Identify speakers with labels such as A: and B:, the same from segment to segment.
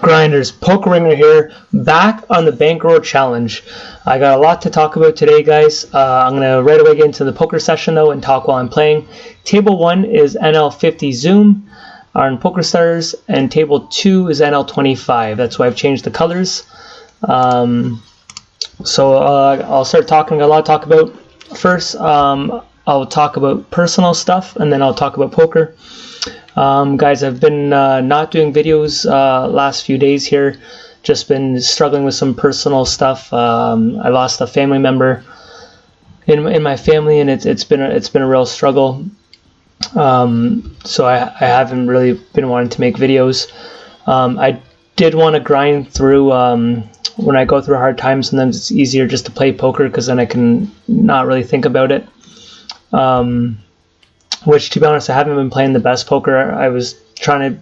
A: Grinders, Poker Ringer here, back on the bankroll challenge. I got a lot to talk about today, guys. I'm going to right away get into the poker session though and talk while I'm playing. Table 1 is NL50 Zoom on Pokerstars, and table 2 is NL25. That's why I've changed the colors. So I'll start talking. A lot to talk about. First, I'll talk about personal stuff, and then I'll talk about poker. Guys, I've been not doing videos last few days here. Just been struggling with some personal stuff. I lost a family member in my family, and it's been a real struggle. So I haven't really been wanting to make videos. I did want to grind through when I go through hard times. Sometimes it's easier just to play poker because then I can not really think about it. Which, to be honest, I haven't been playing the best poker. I was trying to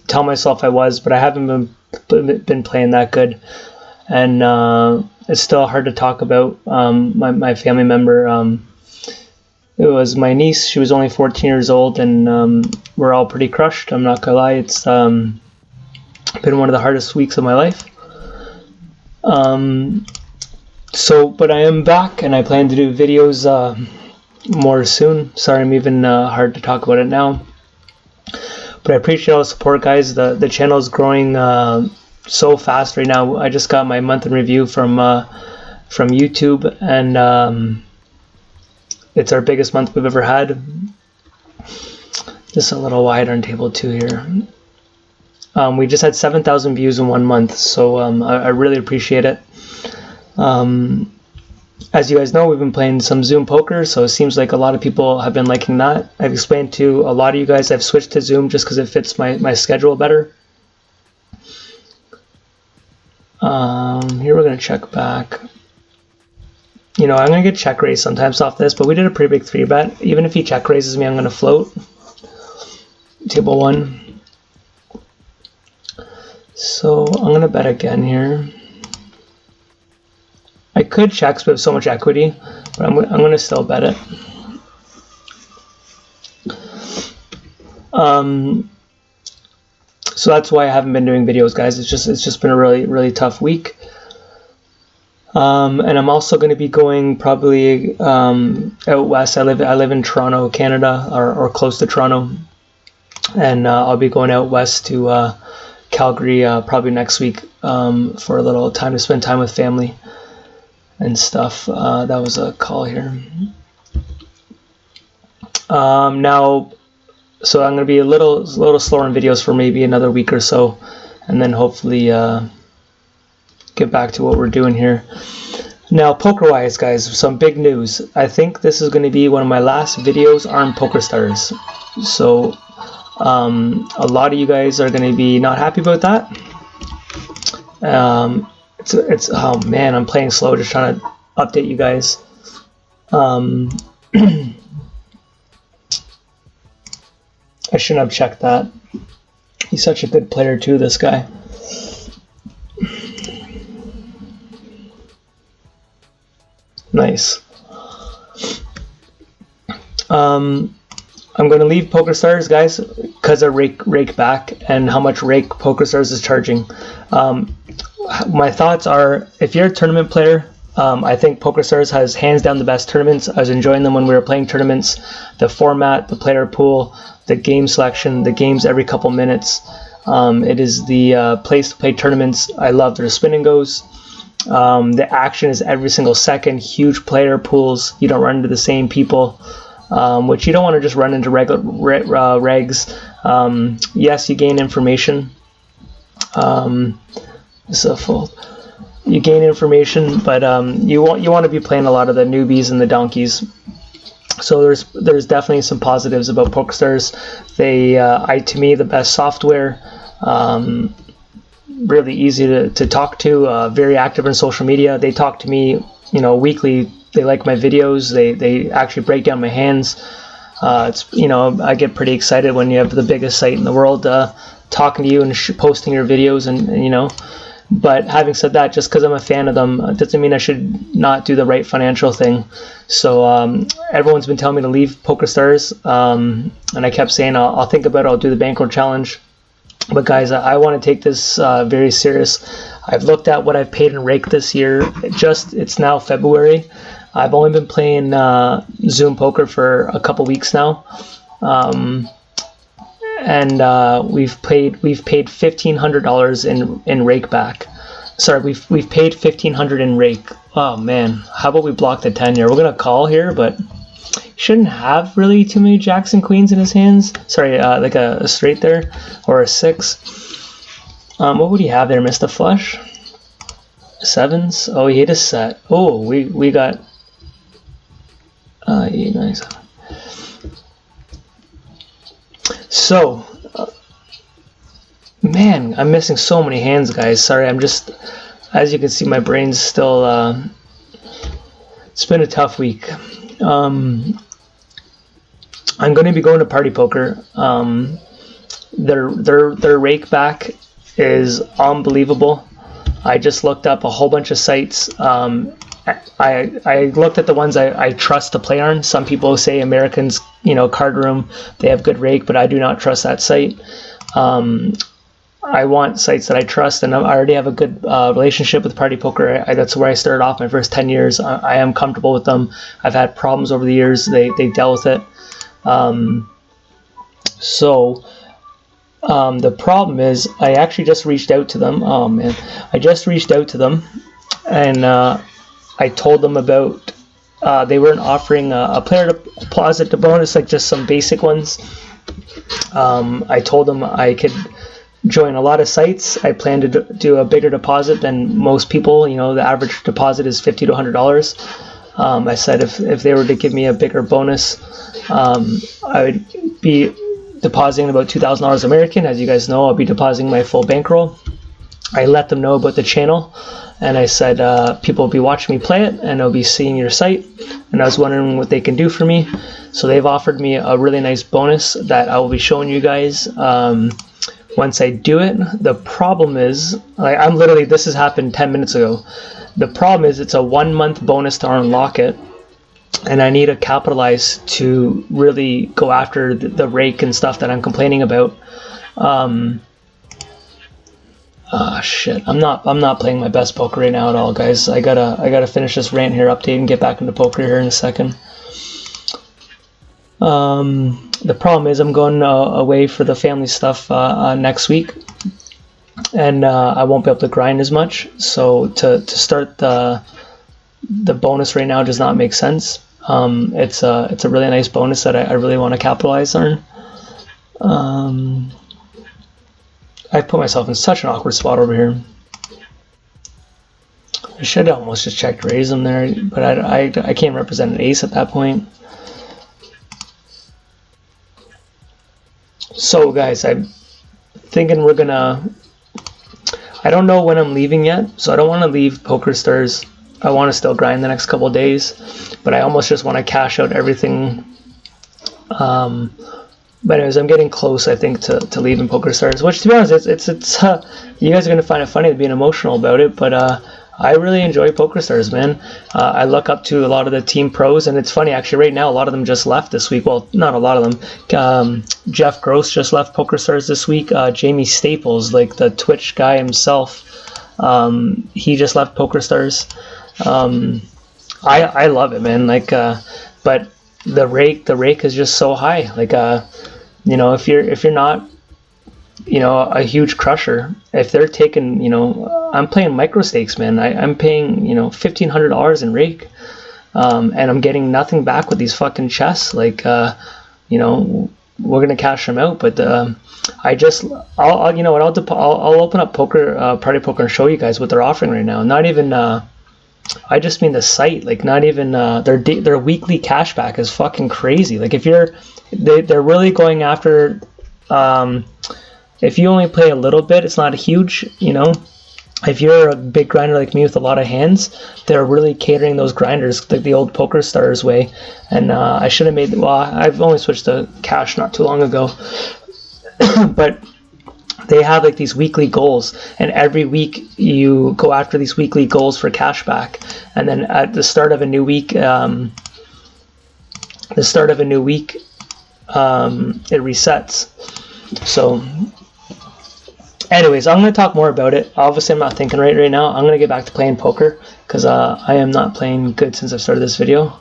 A: tell myself I was, but I haven't been playing that good. And it's still hard to talk about my family member. It was my niece. She was only 14 years old, and we're all pretty crushed. I'm not gonna lie. It's been one of the hardest weeks of my life. But I am back, and I plan to do videos more soon. Sorry, I'm even hard to talk about it now, but I appreciate all the support, guys. The channel is growing so fast right now. I just got my month in review from YouTube, and it's our biggest month we've ever had. Just a little wider on table 2 here. We just had 7,000 views in 1 month, so I really appreciate it. As you guys know, we've been playing some Zoom poker, so it seems like a lot of people have been liking that. I've explained to a lot of you guys I've switched to Zoom just because it fits my schedule better. Here we're going to check back. You know, I'm going to get check raised sometimes off this, but we did a pretty big 3-bet. Even if he check raises me, I'm going to float. Table 1. So I'm going to bet again here. I could check, but we have so much equity, but I'm going to still bet it. So that's why I haven't been doing videos, guys. It's just been a really tough week. And I'm also going to be going probably out west. I live in Toronto, Canada, or close to Toronto, and I'll be going out west to Calgary probably next week for a little time to spend time with family and stuff. That was a call here. Now, so I'm going to be a little slower in videos for maybe another week or so, and then hopefully get back to what we're doing here. Now, poker-wise, guys, some big news. I think this is going to be one of my last videos on Pokerstars. So a lot of you guys are going to be not happy about that. It's oh man, I'm playing slow, just trying to update you guys. I shouldn't have checked that. He's such a good player too, this guy. Nice. I'm going to leave Pokerstars, guys, because I rake back and how much rake Pokerstars is charging. My thoughts are, if you're a tournament player, I think Pokerstars has hands down the best tournaments. I was enjoying them when we were playing tournaments. The format, the player pool, the game selection, the games every couple minutes. It is the place to play tournaments. I love their spin and goes. The action is every single second. Huge player pools. You don't run into the same people, which you don't want to just run into regular regs. Yes, you gain information. So full. You gain information, but you want to be playing a lot of the newbies and the donkeys. So there's definitely some positives about Pokerstars. To me, the best software. Really easy to talk to. Very active in social media. They talk to me, weekly. They like my videos. They actually break down my hands. I get pretty excited when you have the biggest site in the world talking to you and posting your videos and. But having said that, just because I'm a fan of them doesn't mean I should not do the right financial thing. So everyone's been telling me to leave Pokerstars, and I kept saying I'll think about it. I'll do the bankroll challenge. But guys, I want to take this very serious. I've looked at what I've paid in rake this year. It's now February. I've only been playing Zoom poker for a couple weeks now, and we've paid $1,500 in rake back. Sorry, we've paid $1,500 in rake. Oh man, how about we block the 10 here? We're gonna call here, but shouldn't have really too many jacks and queens in his hands. Sorry, like a straight there or a 6. What would he have there? Missed a flush. 7s. Oh, he hit a set. Oh, we got 8, 9, 7. So, man, I'm missing so many hands, guys. Sorry, I'm just, as you can see, my brain's still. It's been a tough week. I'm going to be going to Party Poker. Their rake back is unbelievable. I just looked up a whole bunch of sites. I looked at the ones I trust to play on. Some people say Americans, Card Room, they have good rake, but I do not trust that site. I want sites that I trust, and I already have a good relationship with Party Poker. That's where I started off my first 10 years. I am comfortable with them. I've had problems over the years. They've dealt with it. The problem is I actually just reached out to them. Oh man, I just reached out to them, and I told them about they weren't offering a player deposit to bonus, like just some basic ones. I told them I could join a lot of sites. I plan to do a bigger deposit than most people. The average deposit is $50 to $100. I said if they were to give me a bigger bonus, I would be depositing about $2,000 American. As you guys know, I'll be depositing my full bankroll. I let them know about the channel, and I said people will be watching me play it, and they'll be seeing your site, and I was wondering what they can do for me. So they've offered me a really nice bonus that I will be showing you guys once I do it. The problem is, this has happened 10 minutes ago. The problem is it's a 1-month bonus to unlock it, and I need to capitalize to really go after the rake and stuff that I'm complaining about. Shit, I'm not playing my best poker right now at all, guys. I gotta finish this rant here, update, and get back into poker here in a second. The problem is I'm going away for the family stuff next week, and I won't be able to grind as much. So to start the bonus right now does not make sense. It's a really nice bonus that I really want to capitalize on. I put myself in such an awkward spot over here. I should have almost just checked raise him there, but I can't represent an ace at that point. So guys, I'm thinking we're gonna, I don't know when I'm leaving yet, so I don't want to leave Pokerstars. I want to still grind the next couple of days, but I almost just want to cash out everything. But anyways, I'm getting close, I think, to leaving Pokerstars, which, to be honest, it's you guys are going to find it funny being emotional about it, but I really enjoy Pokerstars, man. I look up to a lot of the team pros, and it's funny, actually, right now, a lot of them just left this week. Well, not a lot of them. Jeff Gross just left Pokerstars this week. Jamie Staples, like the Twitch guy himself, he just left Pokerstars. I love it, man. But the rake is just so high. If you're not, a huge crusher, if they're taking, I'm playing micro stakes, man. I'm paying, $1,500 in rake, and I'm getting nothing back with these fucking chests. We're gonna cash them out, but I'll open up Party Poker and show you guys what they're offering right now. Not even I just mean the site, not even their weekly cashback is fucking crazy. If they're really going after, if you only play a little bit, it's not huge, If you're a big grinder like me with a lot of hands, they're really catering those grinders like the old Pokerstars way. And I should have I've only switched to cash not too long ago, but they have these weekly goals, and every week you go after these weekly goals for cashback, and then at the start of a new week, it resets. So Anyways, I'm going to talk more about it. Obviously, I'm not thinking right now. I'm going to get back to playing poker because I am not playing good since I've started this video.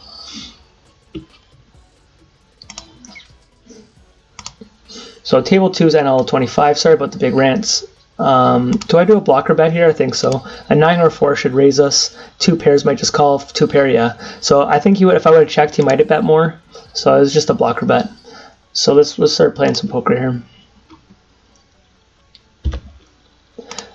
A: So table 2 is NL 25. Sorry about the big rants. Do I do a blocker bet here? I think so. A 9 or 4 should raise us. 2 pairs might just call. 2 pair, yeah. So I think he would, if I would have checked, he might have bet more. So it was just a blocker bet. So let's start playing some poker here.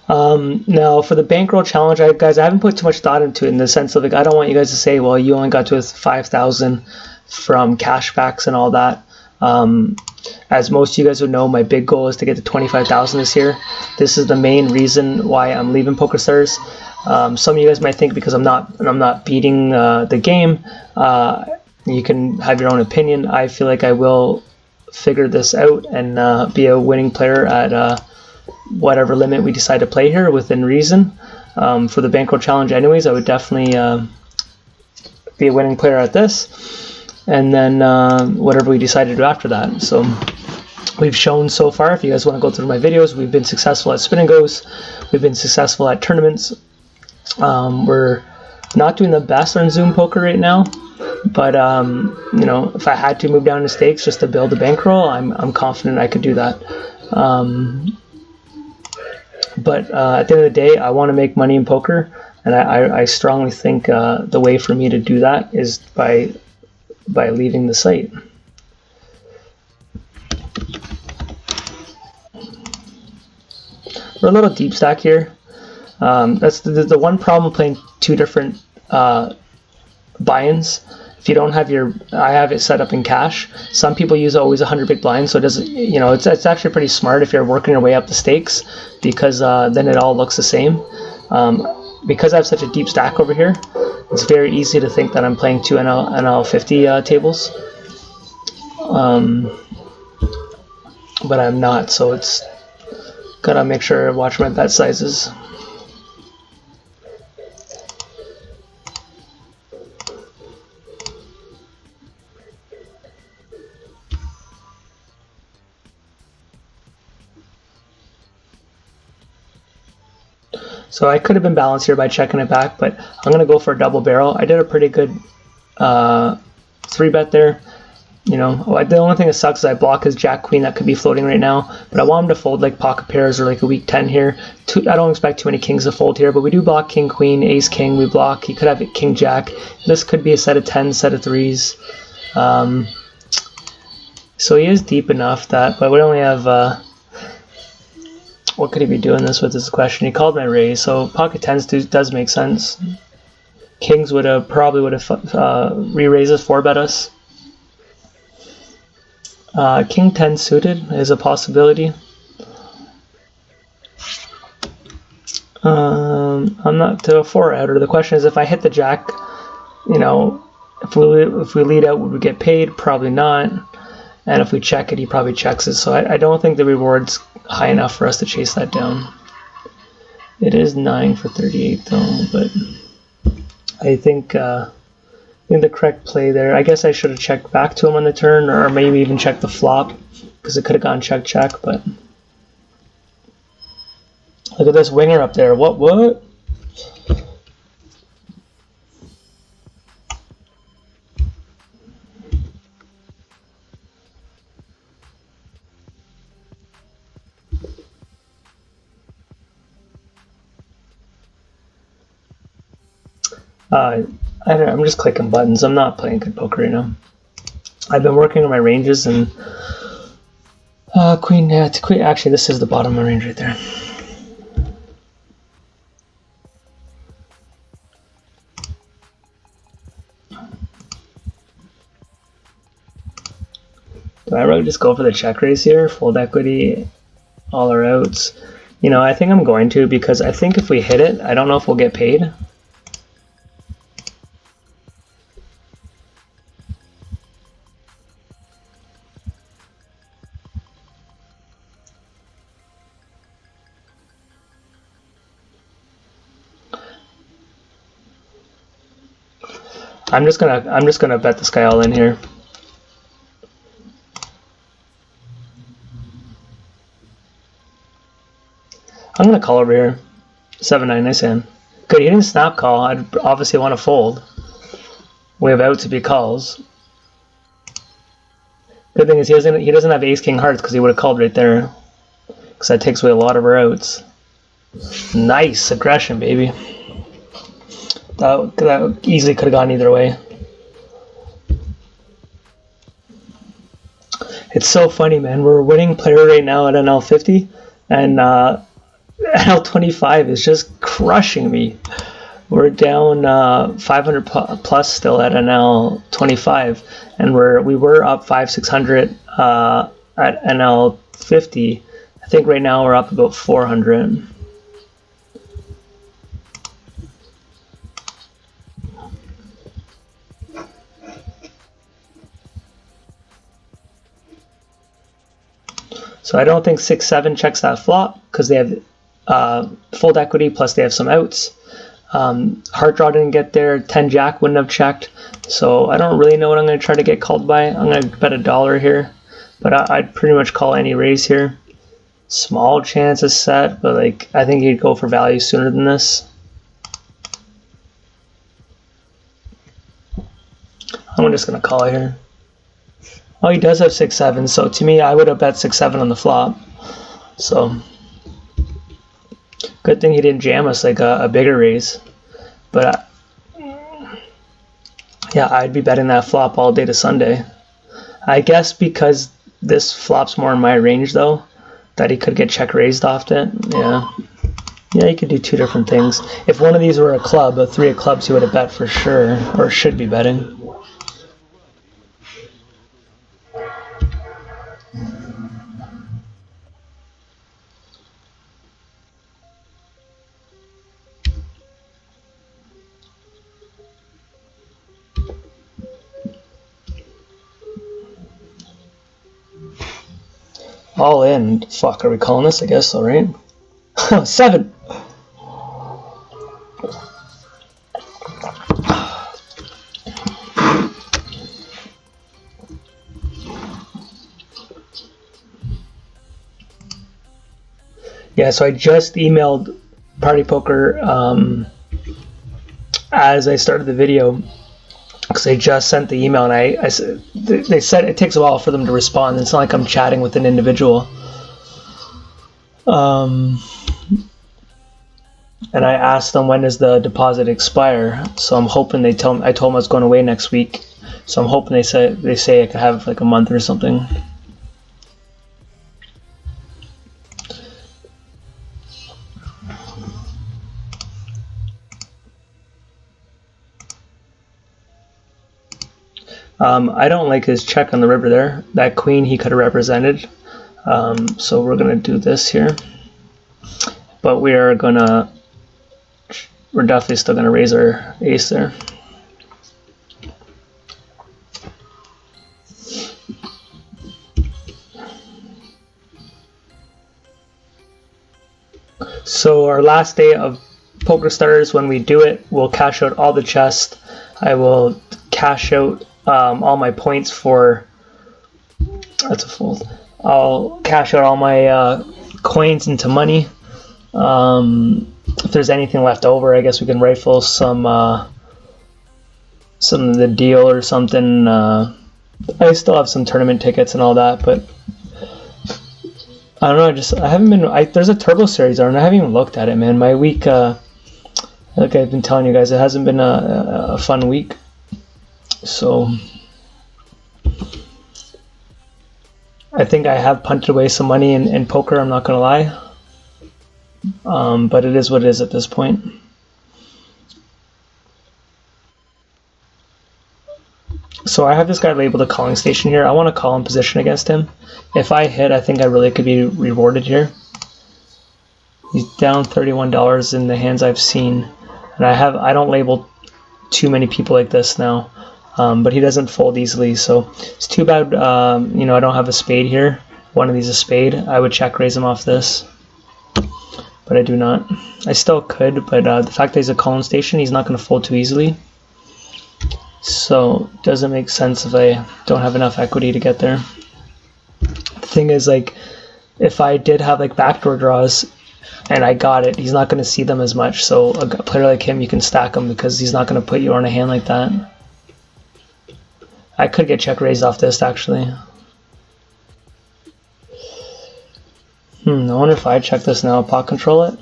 A: Now for the bankroll challenge, guys, I haven't put too much thought into it in the sense of like I don't want you guys to say, well, you only got to 5,000 from cashbacks and all that. As most of you guys would know, my big goal is to get to 25,000 this year. This is the main reason why I'm leaving Pokerstars. Some of you guys might think because I'm not beating the game. You can have your own opinion. I feel like I will figure this out and be a winning player at whatever limit we decide to play here within reason. For the bankroll challenge anyways, I would definitely be a winning player at this, and then whatever we decide to do after that. So we've shown so far, if you guys want to go through my videos, we've been successful at spin and goes, we've been successful at tournaments. We're not doing the best on Zoom poker right now, but you know, if I had to move down to stakes just to build a bankroll, I'm confident I could do that. But at the end of the day, I want to make money in poker, and I strongly think the way for me to do that is by leaving the site. We're a little deep stack here. That's the one problem playing two different buy-ins. If you don't have I have it set up in cash. Some people use always 100 big blinds, so it doesn't, you know, it's actually pretty smart if you're working your way up the stakes, because then it all looks the same. Because I have such a deep stack over here, it's very easy to think that I'm playing two NL50 tables, but I'm not. So it's gotta make sure I watch my bet sizes. So I could have been balanced here by checking it back, but I'm going to go for a double barrel. I did a pretty good 3-bet there. You know, the only thing that sucks is I block his jack queen that could be floating right now, but I want him to fold like pocket pairs or like a weak 10 here. I don't expect too many kings to fold here, but we do block king queen, ace king, we block. He could have king jack. This could be a set of 10s, set of 3s. So he is deep enough that, but we only have... what could he be doing this with is the question. He called my raise, so pocket 10s does make sense. Kings probably would have re-raised us, 4-bet us. King 10 suited is a possibility. I'm not to a 4-outer. The question is, if I hit the jack, you know, if we lead out, would we get paid? Probably not. And if we check it, he probably checks it. So I don't think the reward's high enough for us to chase that down. It is 9 for 38 though, but I think the correct play there. I guess I should have checked back to him on the turn, or maybe even checked the flop, because it could have gone check. But look at this winger up there. What? I'm just clicking buttons. I'm not playing good poker right now. I've been working on my ranges, and queen, actually this is the bottom of my range right there. Do I really just go for the check raise here? Fold equity, all our outs. You know, I think I'm going to, because I think if we hit it, I don't know if we'll get paid. I'm just gonna bet this guy all in here. I'm gonna call over here. 7-9, nice hand. Good, he didn't snap call. I'd obviously want to fold. We have outs if he calls. Good thing is he doesn't have ace king hearts because he would have called right there. Because that takes away a lot of our outs. Nice aggression, baby. That easily could have gone either way. It's so funny, man. We're a winning player right now at NL50, and NL25 is just crushing me. We're down 500 plus still at NL25, and we were up 500-600 at NL50. I think right now we're up about 400. So I don't think 6-7 checks that flop because they have fold equity plus they have some outs. Heart draw didn't get there. 10 jack wouldn't have checked. So I don't really know what I'm going to try to get called by. I'm going to bet $1 here, but I'd pretty much call any raise here. Small chance of set, but like I think he'd go for value sooner than this. I'm just going to call it here. Oh, he does have 6-7, so to me, I would have bet 6-7 on the flop. So, good thing he didn't jam us like a bigger raise. But, yeah, I'd be betting that flop all day to Sunday. I guess because this flop's more in my range, though, that he could get check raised off it. Yeah. Yeah, he could do two different things. If one of these were a club, a 3 of clubs, he would have bet for sure, or should be betting. All in. Fuck, are we calling this? I guess so, right? 7! Yeah, so I just emailed Party Poker as I started the video because I just sent the email, and they said it takes a while for them to respond. It's not like I'm chatting with an individual. And I asked them when does the deposit expire. So I'm hoping I told them I was going away next week. So I'm hoping they say I could have like a month or something. I don't like his check on the river there. That queen he could have represented. So we're going to do this here. But we're definitely still going to raise our ace there. So our last day of Pokerstars, when we do it, we'll cash out all the chest. I will cash out all my points for, that's a fold. I'll cash out all my coins into money. If there's anything left over, I guess we can rifle some of the deal or something. I still have some tournament tickets and all that, but I don't know. I haven't been. There's a Turbo Series on. I haven't even looked at it, man. My week, like I've been telling you guys, it hasn't been a fun week. So I think I have punted away some money in poker. I'm not gonna lie, but it is what it is at this point. So I have this guy labeled a calling station here. I want to call in position against him. If I hit, I think I really could be rewarded here. He's down $31 in the hands I've seen, and I don't label too many people like this now. But he doesn't fold easily, so it's too bad. I don't have a spade here. One of these is a spade. I would check raise him off this, but I do not. I still could, but the fact that he's a calling station, he's not going to fold too easily. So it doesn't make sense if I don't have enough equity to get there. The thing is, like, if I did have like backdoor draws and I got it, he's not going to see them as much. So a player like him, you can stack him because he's not going to put you on a hand like that. I could get check raised off this actually. I wonder if I check this now, pot control it.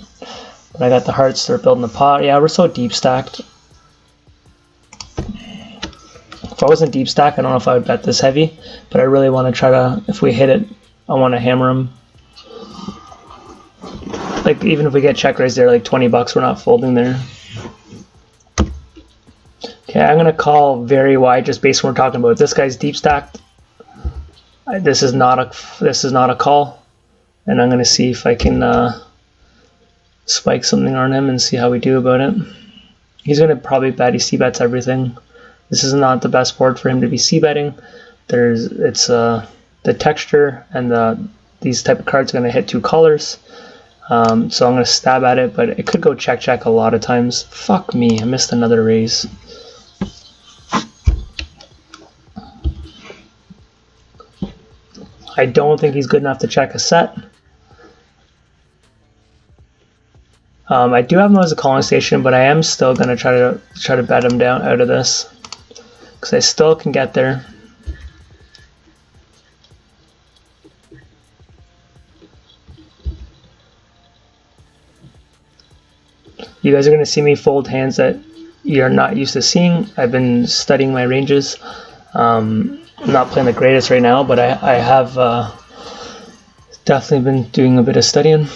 A: But I got the hearts, start building the pot. Yeah, we're so deep stacked. If I wasn't deep stacked, I don't know if I would bet this heavy, but I really want to try to, if we hit it, I want to hammer him. Like, even if we get check raised there, like 20 bucks, we're not folding there. Okay, I'm going to call very wide just based on what we're talking about. This guy's deep stacked. This is not a call. And I'm going to see if I can spike something on him and see how we do about it. He's going to probably bet. He c-bets everything. This is not the best board for him to be c-betting. It's the texture and these type of cards are going to hit 2 colors. So I'm going to stab at it, but it could go check a lot of times. Fuck me, I missed another raise. I don't think he's good enough to check a set. I do have him as a calling station, but I am still going to try to bet him down out of this because I still can get there. You guys are going to see me fold hands that you're not used to seeing. I've been studying my ranges. I'm not playing the greatest right now, but I have definitely been doing a bit of studying.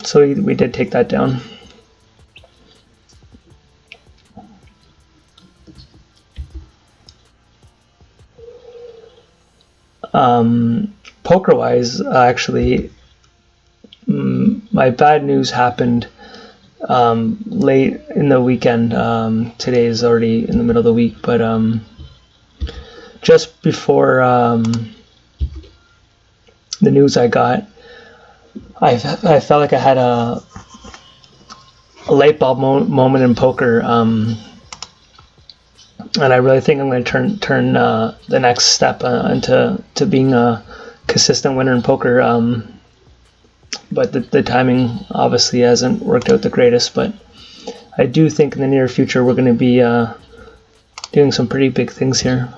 A: So we did take that down. Poker-wise, actually, my bad news happened late in the weekend. Today is already in the middle of the week, but just before the news I got, I felt like I had a light bulb moment in poker, and I really think I'm going to turn the next step into being a consistent winner in poker. But the timing obviously hasn't worked out the greatest. But I do think in the near future we're going to be doing some pretty big things here.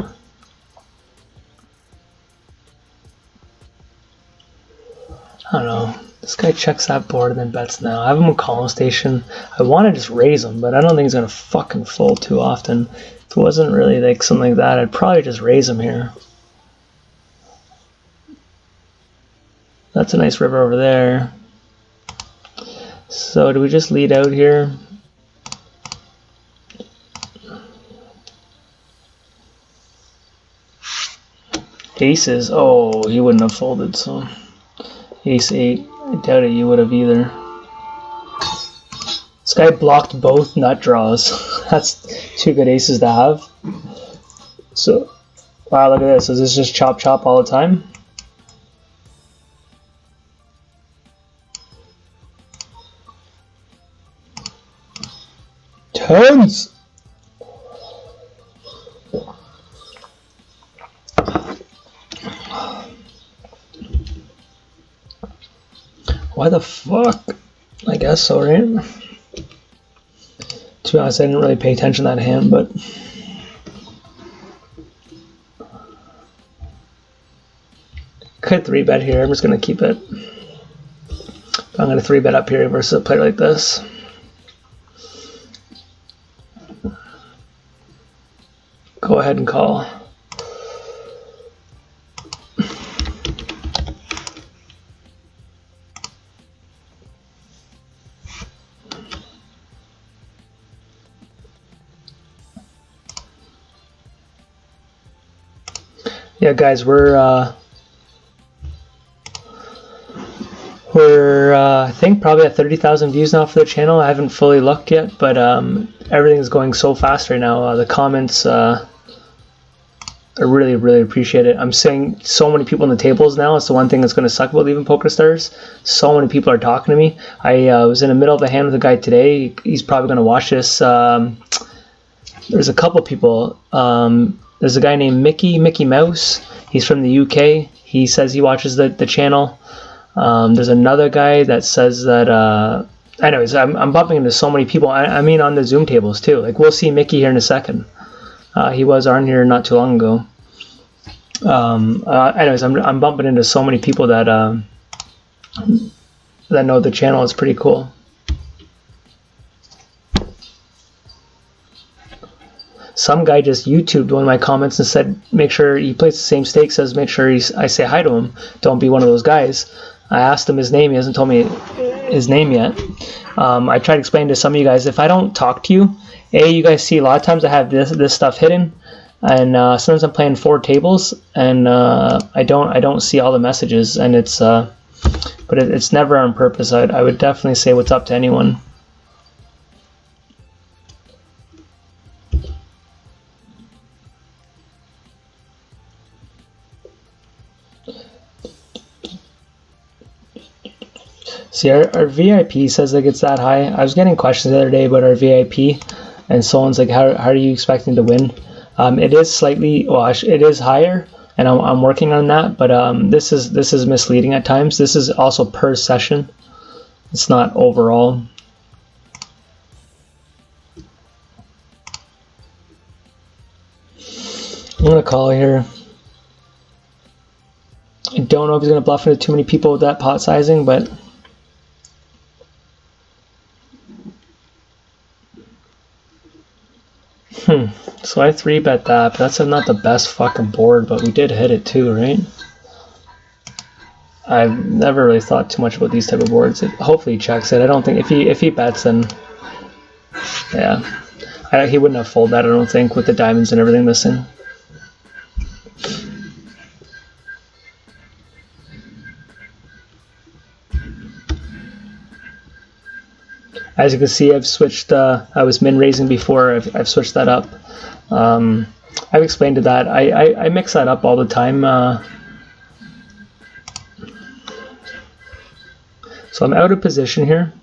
A: I don't know. This guy checks that board and then bets now. I have him in calling station. I want to just raise him, but I don't think he's going to fucking fold too often. If it wasn't really like something like that, I'd probably just raise him here. That's a nice river over there. So do we just lead out here? Aces. Oh, he wouldn't have folded, so ace 8. I doubt it you would have either. This guy blocked both nut draws. That's 2 good aces to have. So, wow, look at this. Is this just chop chop all the time? Tens! Why the fuck? I guess so, right? To be honest, I didn't really pay attention to that hand, but could 3-bet here. I'm just going to keep it. I'm going to 3-bet up here versus a player like this. Go ahead and call. Yeah, guys, we're I think probably at 30,000 views now for the channel. I haven't fully looked yet, but everything's going so fast right now. The comments, I really appreciate it. I'm seeing so many people in the tables now. It's the one thing that's going to suck about leaving Pokerstars. So many people are talking to me. I was in the middle of a hand with a guy today. He's probably going to watch this. There's a couple people. There's a guy named Mickey Mouse. He's from the UK. He says he watches the channel. There's another guy that says that. Anyways, I'm bumping into so many people. I mean, on the Zoom tables too. Like, we'll see Mickey here in a second. He was on here not too long ago. Anyways, I'm bumping into so many people that that know the channel. Is pretty cool. Some guy just YouTubed one of my comments and said, make sure he plays the same stakes as, make sure I say hi to him. Don't be one of those guys. I asked him his name. He hasn't told me his name yet. I tried to explain to some of you guys, if I don't talk to you, you guys see a lot of times I have this stuff hidden, and sometimes I'm playing 4 tables, and I don't see all the messages, and it's but it's never on purpose. I would definitely say what's up to anyone. See, our VIP says like it's that high. I was getting questions the other day about our VIP, and someone's like, how are you expecting to win? It is slightly, well, it is higher, and I'm working on that. But this is misleading at times. This is also per session. It's not overall. I'm gonna call here. I don't know if he's gonna bluff into too many people with that pot sizing, but. So I 3-bet that, but that's not the best fucking board, but we did hit it too, right? I've never really thought too much about these type of boards. Hopefully he checks it. I don't think, if he bets, then yeah. He wouldn't have folded that, I don't think, with the diamonds and everything missing. As you can see, I've switched, I was min raising before, I've switched that up. I've explained to that. I mix that up all the time. So I'm out of position here.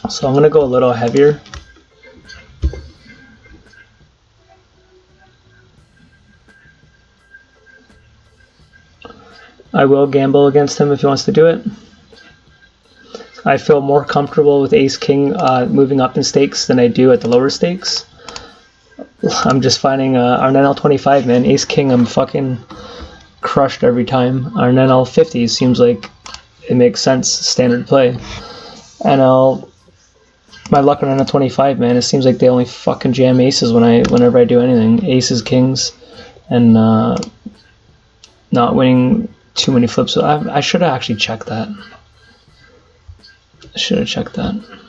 A: So I'm going to go a little heavier. I will gamble against him if he wants to do it. I feel more comfortable with ace-king moving up in stakes than I do at the lower stakes. I'm just finding our NL25, man, ace-king, I'm fucking crushed every time. Our NL50 seems like it makes sense, standard play. NL, my luck on NL25, man, it seems like they only fucking jam aces whenever I do anything. Aces, kings, and not winning too many flips. So I should have actually checked that. I should have checked that.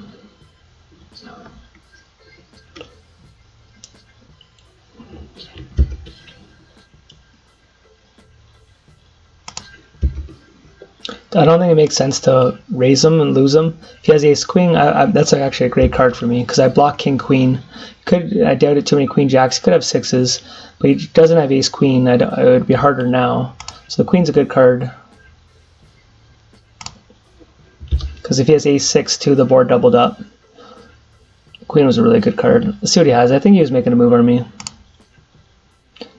A: I don't think it makes sense to raise him and lose him. If he has ace queen, that's actually a great card for me because I block king queen. I doubt it too many queen jacks. He could have sixes, but he doesn't have ace queen. It would be harder now. So the queen's a good card. Because if he has ace 6 too, the board doubled up. Queen was a really good card. Let's see what he has. I think he was making a move on me.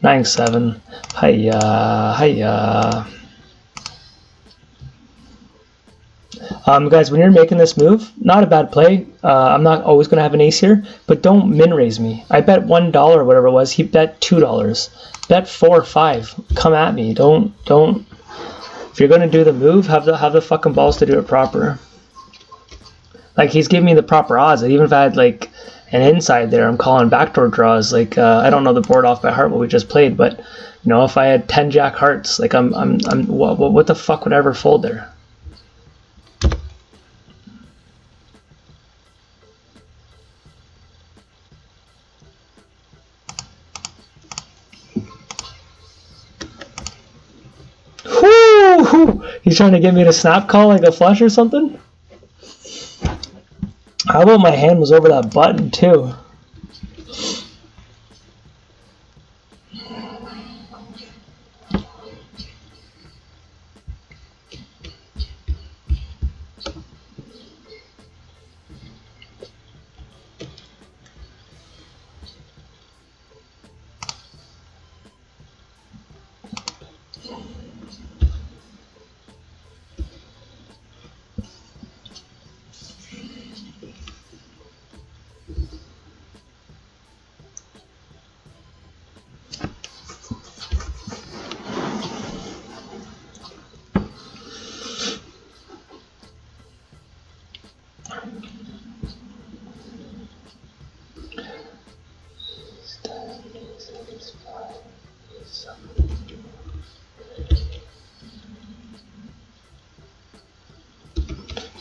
A: 9-7. Hiya, hiya. Guys, when you're making this move, not a bad play. I'm not always going to have an ace here, but don't min raise me. I bet $1 or whatever it was. He bet $2. Bet 4 or 5. Come at me. Don't. If you're going to do the move, have the fucking balls to do it proper. Like, he's giving me the proper odds. Even if I had like an inside there, I'm calling backdoor draws. Like, I don't know the board off by heart what we just played, but you know, if I had 10 jack hearts, like what the fuck would I ever fold there? Whoo! He's trying to get me to snap call like a flush or something? How about my hand was over that button too?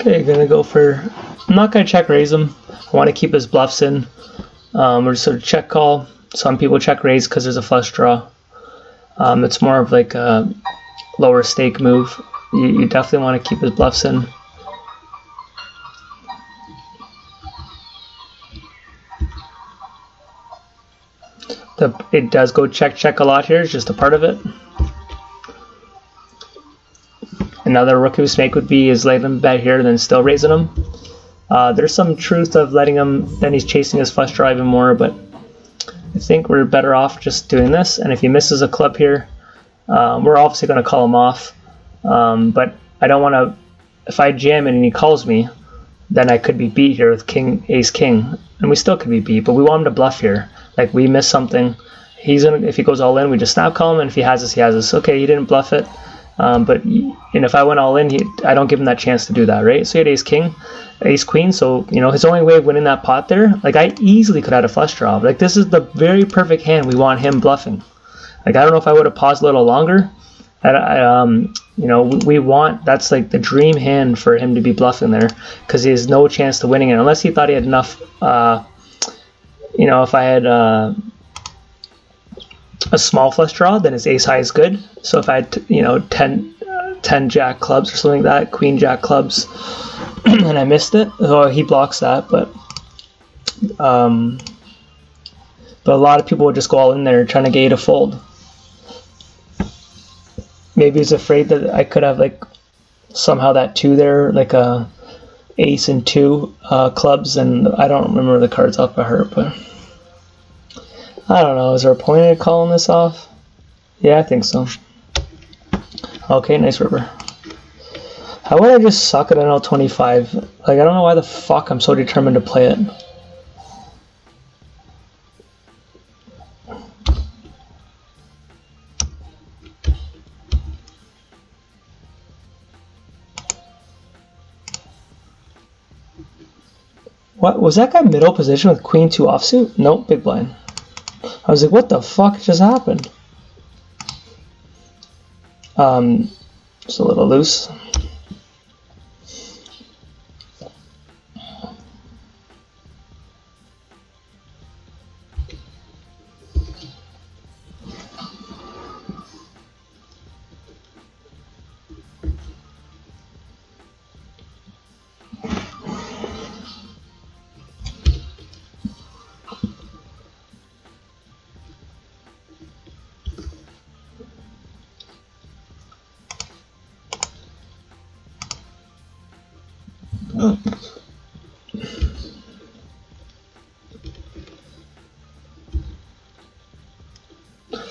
A: Okay, gonna go for. I'm not gonna check raise him. I want to keep his bluffs in. Or sort of check call. Some people check raise because there's a flush draw. It's more of like a lower stake move. You definitely want to keep his bluffs in. It does go check a lot here. It's just a part of it. Another rookie mistake would be is letting him bet here, then still raising him. There's some truth of letting him, then he's chasing his flush draw even more, but I think we're better off just doing this. And if he misses a club here, we're obviously going to call him off. But I don't want to, if I jam it and he calls me, then I could be beat here with king, ace, king. And we still could be beat, but we want him to bluff here. Like we miss something. He's gonna, if he goes all in, we just snap call him, and if he has us, he has us. Okay, he didn't bluff it. But if I went all in, I don't give him that chance to do that, right? So he had ace king, ace queen. So his only way of winning that pot there, like I easily could have had a flush draw. Like this is the very perfect hand we want him bluffing. Like I don't know if I would have paused a little longer. We want, that's like the dream hand for him to be bluffing there, because he has no chance to winning it unless he thought he had enough. If I had a small flush draw, then his ace high is good. So if I had 10 jack clubs or something like that, queen jack clubs, and I missed it, he blocks that. But a lot of people would just go all in there trying to get you to fold. Maybe he's afraid that I could have like somehow that 2 there, like a ace and 2 clubs, and I don't remember the cards off by heart, but I don't know. Is there a point in calling this off? Yeah, I think so. Okay, nice river. How would I just suck at NL25? Like, I don't know why the fuck I'm so determined to play it. What was that guy middle position with queen 2 offsuit? Nope, big blind. I was like, what the fuck just happened? Just a little loose.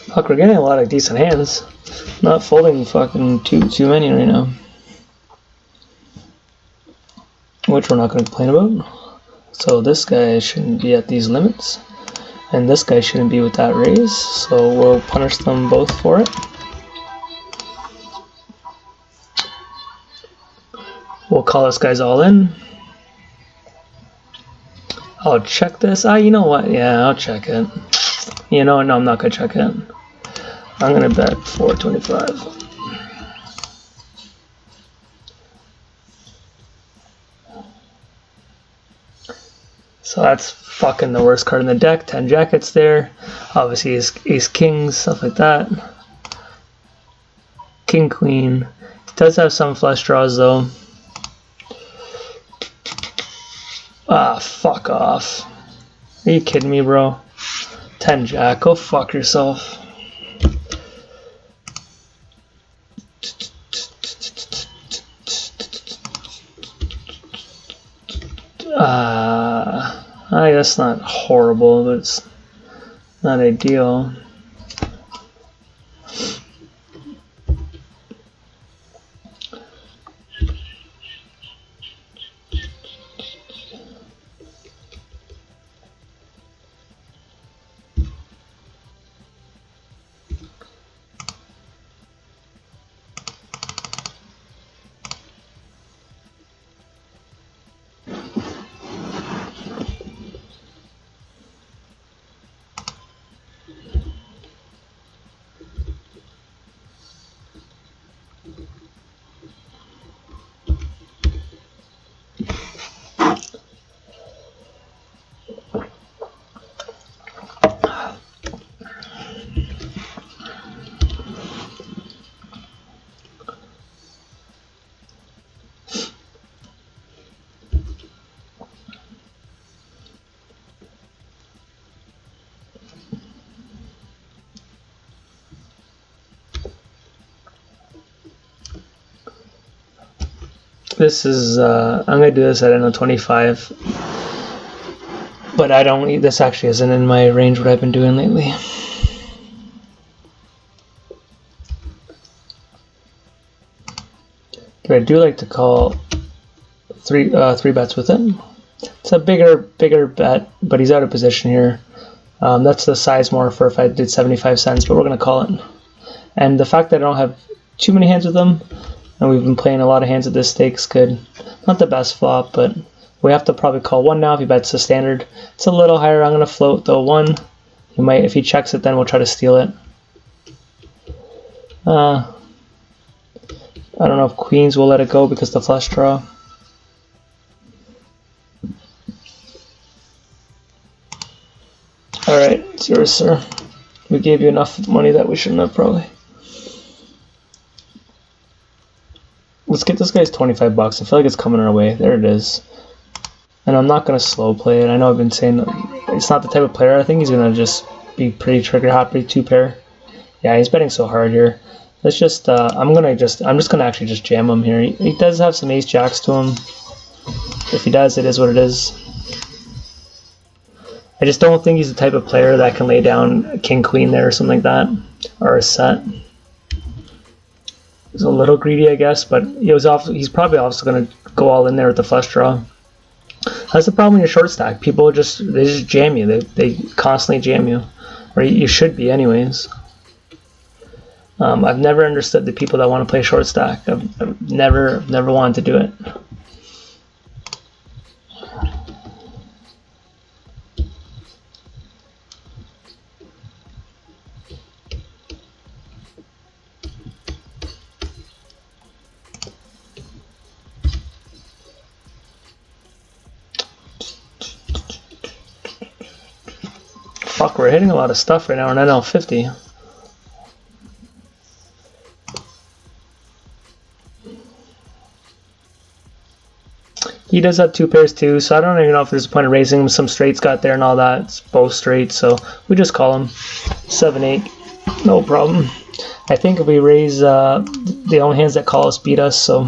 A: Fuck, we're getting a lot of decent hands. Not folding fucking too many right now. Which we're not going to complain about. So this guy shouldn't be at these limits. And this guy shouldn't be with that raise. So we'll punish them both for it. We'll call this guy's all in. I'll check this. You know what? Yeah, I'll check it. No, I'm not going to check it. I'm going to bet 425. So that's fucking the worst card in the deck. 10 jackets there. Obviously ace kings, stuff like that. King queen. It does have some flush draws though. Fuck off. Are you kidding me, bro? 10 jack, go fuck yourself. I guess not horrible, but it's not ideal. This is, I'm going to do this at NL25. But I don't, this actually isn't in my range what I've been doing lately. But I do like to call three bets with it. It's a bigger bet, but he's out of position here. That's the size more for if I did 75 cents, but we're going to call it. And the fact that I don't have too many hands with him, and we've been playing a lot of hands at this stakes, good. Not the best flop, but we have to probably call one now if he bets the standard. It's a little higher. I'm going to float though one. He might, if he checks it, then we'll try to steal it. I don't know if queens will let it go because the flush draw. Alright, it's yours, sir. We gave you enough money that we shouldn't have, probably. Let's get this guy's 25 bucks. I feel like it's coming our way. There it is. And I'm not going to slow play it. I know I've been saying it's not the type of player. I think he's going to just be pretty trigger happy, two pair. Yeah, he's betting so hard here. Let's just, I'm just going to actually just jam him here. He does have some ace jacks to him. If he does, it is what it is. I just don't think he's the type of player that can lay down king queen there or something like that, or a set. He's a little greedy, I guess, but he's probably also going to go all in there with the flush draw. That's the problem when you're short stack. People they just jam you. They constantly jam you, or you should be anyways. I've never understood the people that want to play short stack. I've never wanted to do it. Fuck, we're hitting a lot of stuff right now on NL50. He does have two pairs too, so I don't even know if there's a point of raising him. Some straights got there and all that. It's both straights, so we just call him 7-8. No problem. I think if we raise the only hands that call us beat us, so.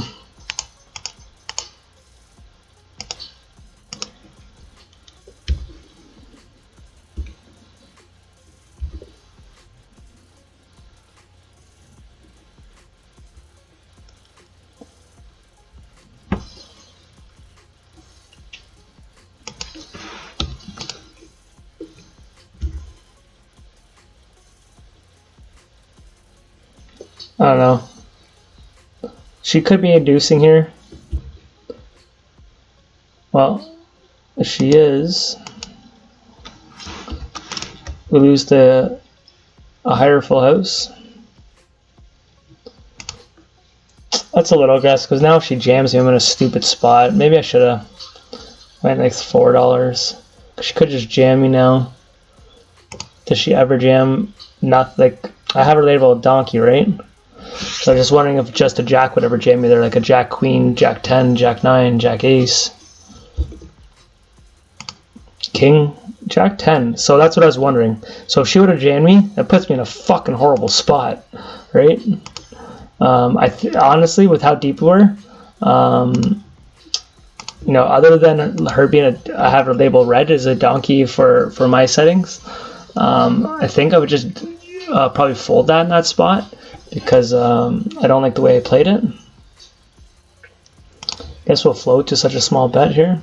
A: I don't know. She could be inducing here. Well, if she is, we lose to a higher full house. That's a little aggressive because now if she jams me, I'm in a stupid spot. Maybe I should have went like $4. She could just jam me now. Does she ever jam? Not like I have her labeled donkey, right? So I'm just wondering if just a jack would ever jam me there, like a jack queen, jack 10, jack 9, jack ace, king, jack 10. So that's what I was wondering. So if she would have jammed me, that puts me in a fucking horrible spot, right? Honestly, with how deep we were, you know, other than her being I have her labeled red as a donkey for my settings, I think I would just probably fold that in that spot. Because I don't like the way I played it. Guess we'll float to such a small bet here.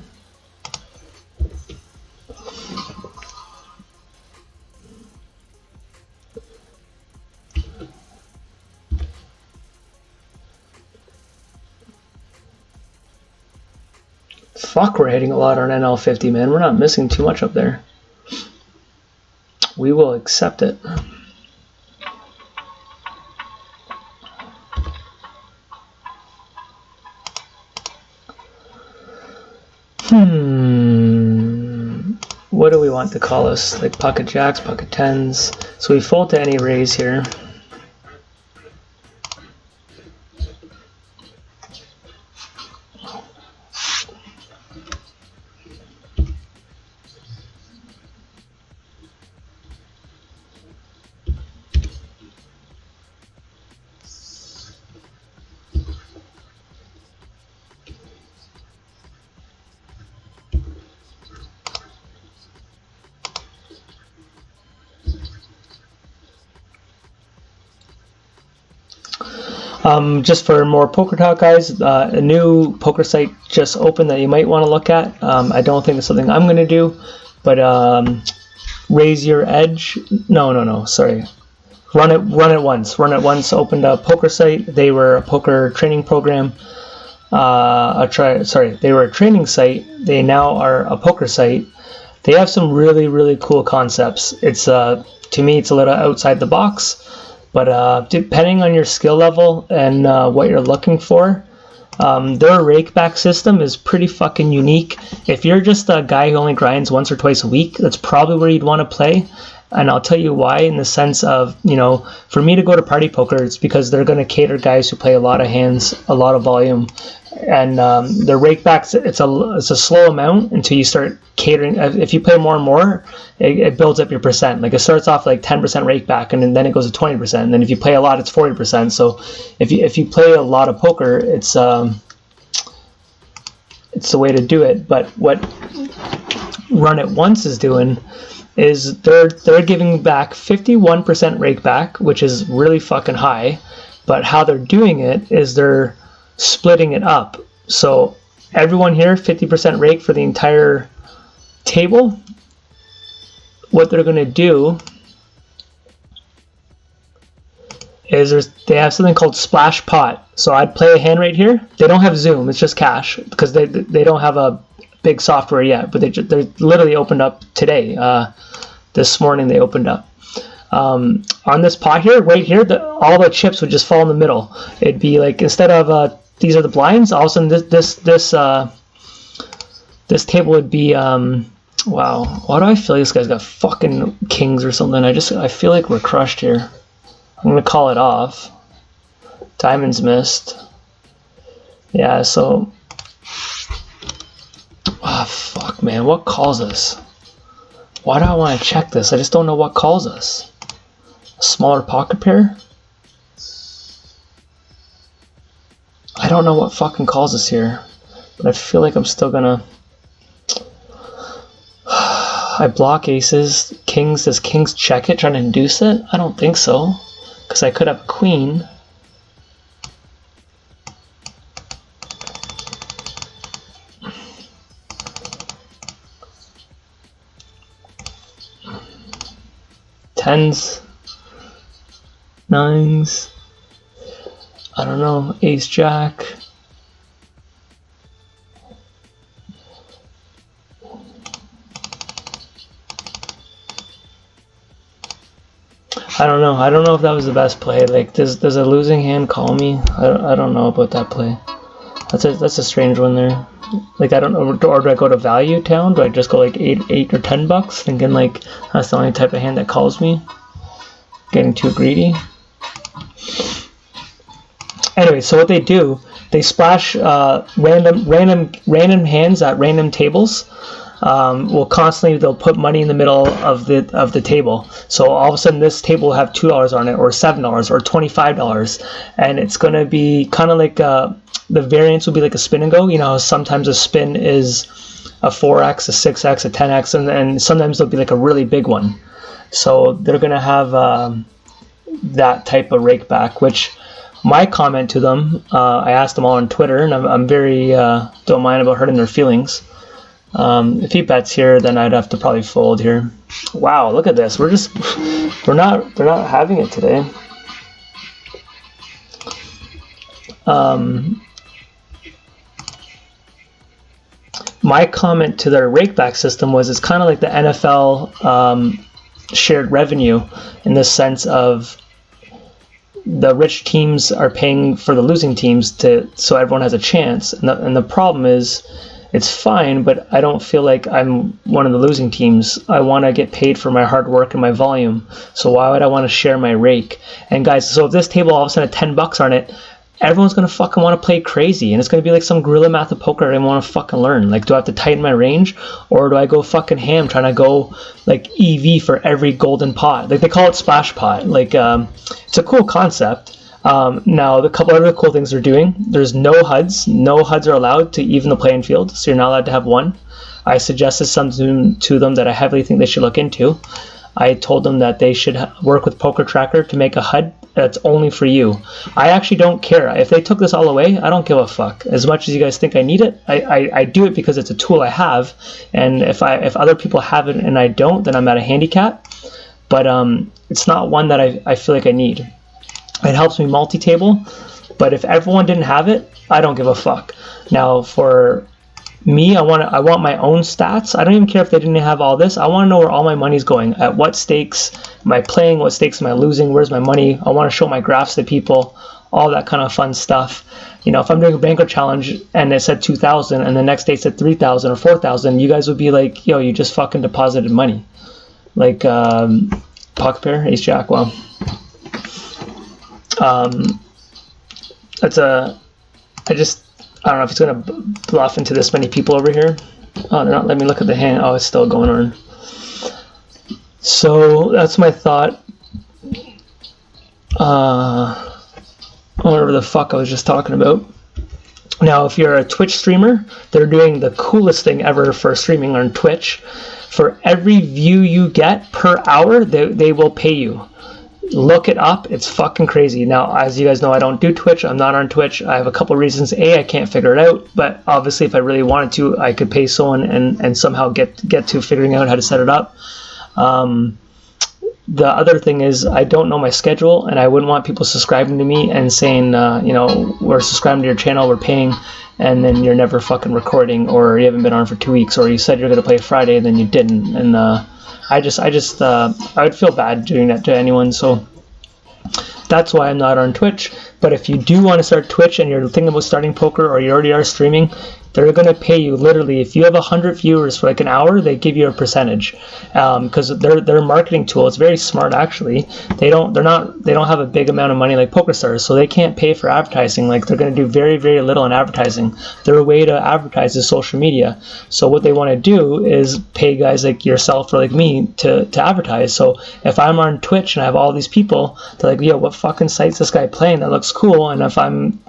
A: Fuck, we're hitting a lot on NL50, man. We're not missing too much up there. We will accept it. What do we want to call us? Like pocket jacks, pocket tens. So we fold to any raise here. Just for more poker talk, guys, a new poker site just opened that you might want to look at. I don't think it's something I'm going to do, but Raise Your Edge. No, sorry. Run It Once. Run It Once opened a poker site. They were a poker training program. They were a training site. They now are a poker site. They have some really, really cool concepts. It's to me, it's a little outside the box. But depending on your skill level and what you're looking for, their rakeback system is pretty fucking unique. If you're just a guy who only grinds once or twice a week, that's probably where you'd want to play. And I'll tell you why, in the sense of, for me to go to party poker, it's because they're going to cater guys who play a lot of hands, a lot of volume. And the rakebacks, it's a slow amount until you start catering. If you play more and more, it builds up your percent. Like, it starts off like 10% rakeback, and then it goes to 20%. And then if you play a lot, it's 40%. So if you play a lot of poker, it's the way to do it. But what Run It Once is doing is they're giving back 51% rakeback, which is really fucking high. But how they're doing it is they're splitting it up. So everyone here, 50% rake for the entire table. What they're going to do is they have something called Splash Pot. So I'd play a hand right here. They don't have Zoom, it's just cash, because they don't have a big software yet, but they're literally opened up today. This morning they opened up. On this pot here, right here, all the chips would just fall in the middle. It'd be like, instead of these are the blinds, all of a sudden this table would be wow. Why do I feel like this guy's got fucking kings or something? I feel like we're crushed here. I'm gonna call it off. Diamonds missed. Yeah, so fuck, man, what calls us? Why do I want to check this? I just don't know what calls us. A smaller pocket pair? I don't know what fucking calls us here, but I feel like I'm still gonna... I block aces. Kings, does kings check it, trying to induce it? I don't think so, because I could have a queen. Tens, nines, I don't know, ace jack. I don't know if that was the best play. Like, does a losing hand call me? I don't know about that play. That's a strange one there. Like, I don't know, or do I go to value town? Do I just go like $8 or $10, thinking like that's the only type of hand that calls me? Getting too greedy. Anyway, so what they do, they splash random hands at random tables. They'll put money in the middle of the table. So all of a sudden this table will have $2 on it, or $7, or $25, and it's going to be kind of like the variance will be like a spin and go. You know, sometimes a spin is a 4x, a 6x, a 10x, and then sometimes there'll be like a really big one. So they're going to have that type of rake back, which my comment to them, I asked them all on Twitter, and I'm very don't mind about hurting their feelings. If he bets here, then I'd have to probably fold here. Wow, look at this. They're not having it today. My comment to their rakeback system was, it's kind of like the NFL shared revenue, in the sense of the rich teams are paying for the losing teams so everyone has a chance. And the problem is, it's fine, but I don't feel like I'm one of the losing teams. I want to get paid for my hard work and my volume. So why would I want to share my rake? And guys, so if this table all of a sudden had $10 on it, everyone's going to fucking want to play crazy. And it's going to be like some guerrilla math of poker I want to fucking learn. Like, do I have to tighten my range? Or do I go fucking ham trying to go like EV for every golden pot? Like, they call it splash pot. Like, it's a cool concept. Now, the couple other cool things they're doing, there's no HUDs. No HUDs are allowed to even the playing field, so you're not allowed to have one. I suggested something to them that I heavily think they should look into. I told them that they should work with Poker Tracker to make a HUD that's only for you. I actually don't care. If they took this all away, I don't give a fuck. As much as you guys think I need it, I do it because it's a tool I have, and if other people have it and I don't, then I'm at a handicap. But it's not one that I feel like I need. It helps me multi-table, but if everyone didn't have it, I don't give a fuck. Now for me, I want my own stats. I don't even care if they didn't have all this. I want to know where all my money's going. At what stakes am I playing? What stakes am I losing? Where's my money? I want to show my graphs to people. All that kind of fun stuff. You know, if I'm doing a banker challenge and it said 2,000 and the next day said 3,000 or 4,000, you guys would be like, yo, you just fucking deposited money. Like pocket pair, ace jack. Well, I don't know if it's going to bluff into this many people over here. Oh, they're not letting me look at the hand. Oh, it's still going on. So that's my thought. Whatever the fuck I was just talking about. Now, if you're a Twitch streamer, they're doing the coolest thing ever for streaming on Twitch. For every view you get per hour, they will pay you. Look it up. It's fucking crazy. Now, as you guys know, I don't do Twitch. I'm not on Twitch. I have a couple reasons. I can't figure it out. But obviously, if I really wanted to, I could pay someone and somehow get to figuring out how to set it up. The other thing is I don't know my schedule, and I wouldn't want people subscribing to me and saying, we're subscribing to your channel, we're paying, and then you're never fucking recording, or you haven't been on for 2 weeks, or you said you're going to play Friday and then you didn't. And I would feel bad doing that to anyone, so that's why I'm not on Twitch. But if you do want to start Twitch and you're thinking about starting poker, or you already are streaming, they're going to pay you literally. If you have 100 viewers for like an hour, they give you a percentage, because their marketing tool is very smart. Actually, they don't have a big amount of money like Pokerstars, so they can't pay for advertising. Like, they're going to do very, very little in advertising. Their way to advertise is social media. So what they want to do is pay guys like yourself or like me to advertise. So if I'm on Twitch and I have all these people, they're like, yo, what fucking site's this guy playing that looks cool? And if I'm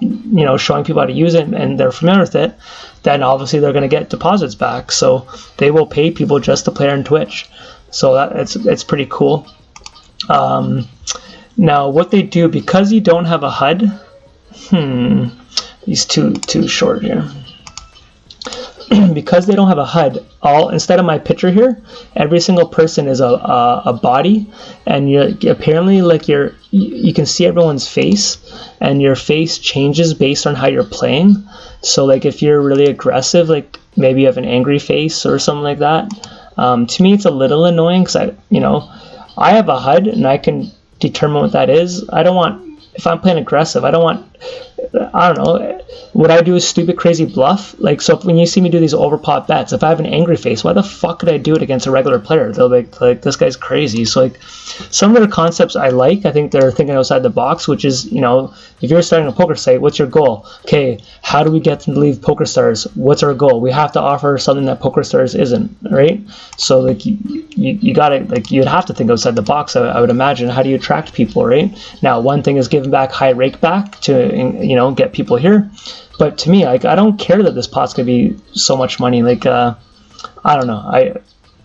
A: showing people how to use it and they're familiar with it, then obviously they're going to get deposits back. So they will pay people just to play on Twitch. So it's pretty cool. Now what they do, because you don't have a HUD, he's too short here. Because they don't have a HUD, instead of my picture here, every single person is a body, and apparently you can see everyone's face, and your face changes based on how you're playing. So like if you're really aggressive, like maybe you have an angry face or something like that. To me, it's a little annoying because I have a HUD and I can determine what that is. If I'm playing aggressive, I don't know, what I do is stupid, crazy bluff. Like, so when you see me do these overpop bets, if I have an angry face, why the fuck could I do it against a regular player? They'll be like, this guy's crazy. So like, some of their concepts I like. I think they're thinking outside the box, which is, if you're starting a poker site, what's your goal? Okay, how do we get them to leave Pokerstars? What's our goal? We have to offer something that Pokerstars isn't, right? So like, you gotta, like, you'd have to think outside the box, I would imagine. How do you attract people, right? Now, one thing is giving back high rake back to, get people here. But to me, like, I don't care that this pot's gonna be so much money. Like, I don't know.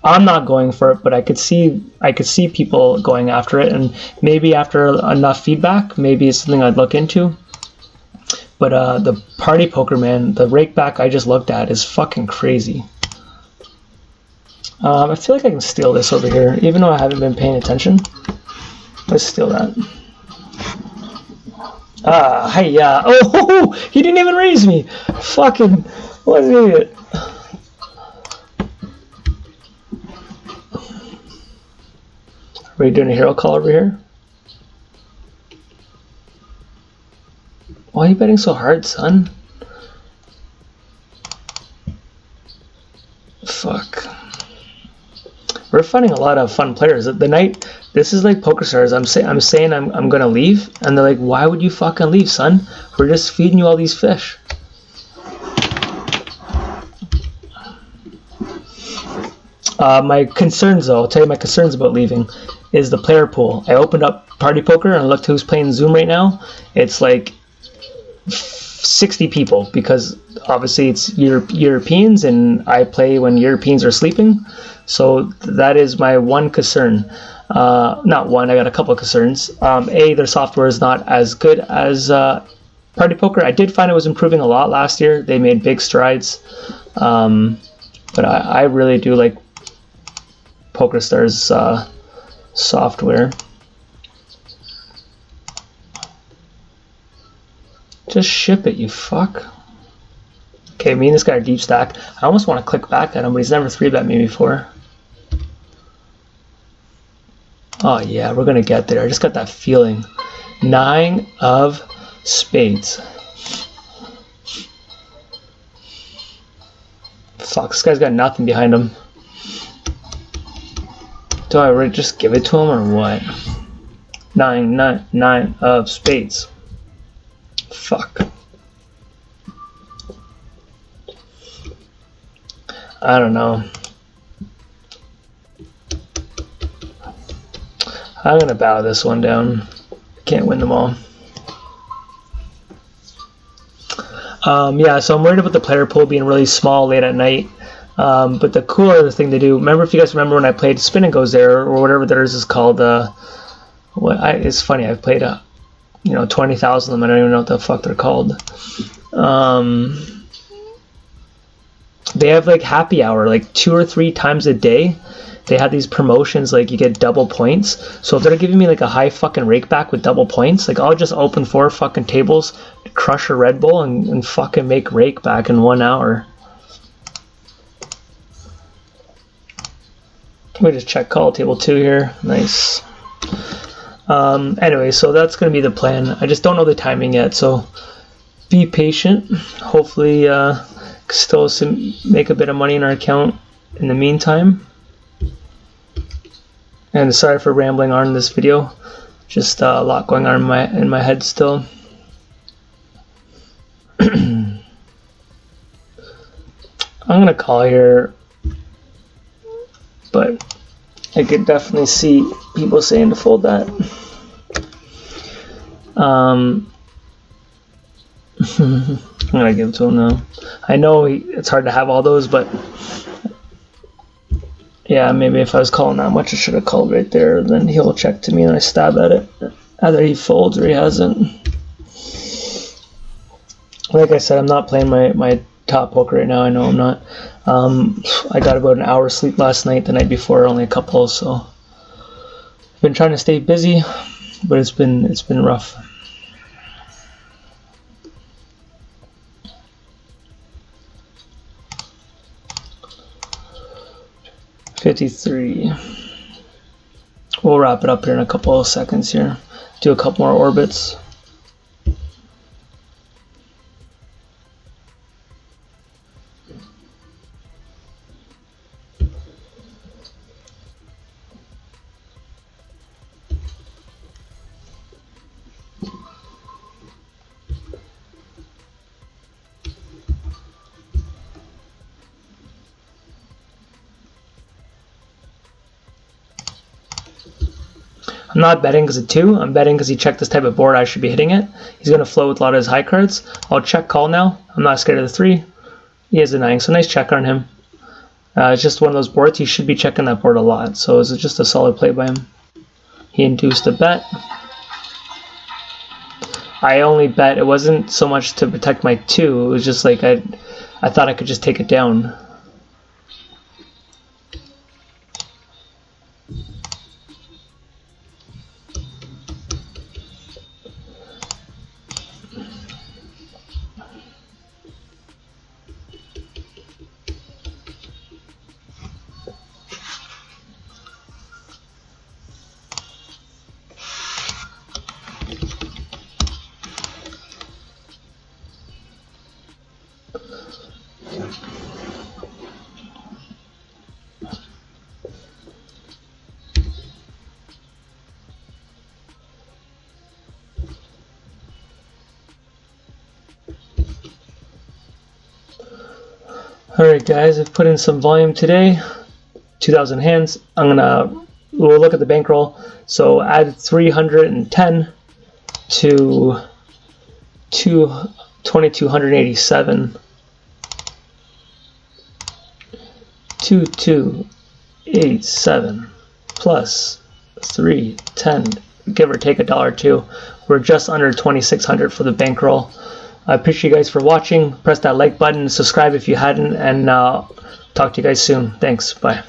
A: I'm not going for it, but I could see people going after it, and maybe after enough feedback, maybe it's something I'd look into. But the party poker, man, the rake back I just looked at is fucking crazy. I feel like I can steal this over here, even though I haven't been paying attention. Let's steal that. Hey, oh, he didn't even raise me. Fucking, what an idiot. Are we doing a hero call over here? Why are you betting so hard, son? Fuck. We're finding a lot of fun players. The night, this is like Pokerstars. I'm saying I'm gonna leave, and they're like, why would you fucking leave, son? We're just feeding you all these fish. My concerns, though, I'll tell you my concerns about leaving, is the player pool. I opened up Party Poker and looked who's playing Zoom right now. It's like 60 people, because obviously it's Europeans, and I play when Europeans are sleeping. So that is my one concern. Not one, I got a couple of concerns. A, their software is not as good as Party Poker. I did find it was improving a lot last year. They made big strides. But I really do like Pokerstars software. Just ship it, you fuck. Okay, me and this guy are deep stack. I almost want to click back at him, but he's never 3-bet me before. Oh yeah, we're gonna get there. I just got that feeling. 9 of spades. Fuck, this guy's got nothing behind him. Do I really just give it to him or what? 9 of spades. Fuck. I don't know. I'm gonna bow this one down. Can't win them all. Yeah, so I'm worried about the player pool being really small late at night. But the cooler thing to do, remember, if you guys remember when I played Spin and Goes There, or whatever theirs is called, it's funny, I've played 20,000 of them. I don't even know what the fuck they're called. They have like happy hour, like 2 or 3 times a day. They have these promotions, like you get double points. So if they're giving me like a high fucking rake back with double points, like I'll just open 4 fucking tables, crush a Red Bull, and fucking make rake back in 1 hour. Let me just check call table 2 here. Nice. Anyway, so that's going to be the plan. I just don't know the timing yet, so be patient. Hopefully still make a bit of money in our account in the meantime. And sorry for rambling on this video. Just a lot going on in my head still. I'm gonna call here, but I could definitely see people saying to fold that. I'm gonna give it to him now. I know it's hard to have all those, but yeah, maybe if I was calling that much, I should have called right there. Then he'll check to me and I stab at it. Either he folds or he hasn't. Like I said, I'm not playing my top poker right now. I know I'm not. I got about an hour's sleep last night. The night before, only a couple. So I've been trying to stay busy, but it's been rough. $53. We'll wrap it up here in a couple of seconds here. Do a couple more orbits. I'm not betting because of 2. I'm betting because he checked this type of board. I should be hitting it. He's going to flow with a lot of his high cards. I'll check call now. I'm not scared of the 3. He has a 9, so nice check on him. It's just one of those boards. He should be checking that board a lot. So it's just a solid play by him. He induced a bet. I only bet. It wasn't so much to protect my 2. It was just like I thought I could just take it down. Alright guys, I've put in some volume today, 2,000 hands. We'll look at the bankroll. So add 310 to 2,287. 2,287 plus 3, 10, give or take $1 or $2. We're just under 2,600 for the bankroll. I appreciate you guys for watching. Press that like button, subscribe if you hadn't, and talk to you guys soon. Thanks. Bye.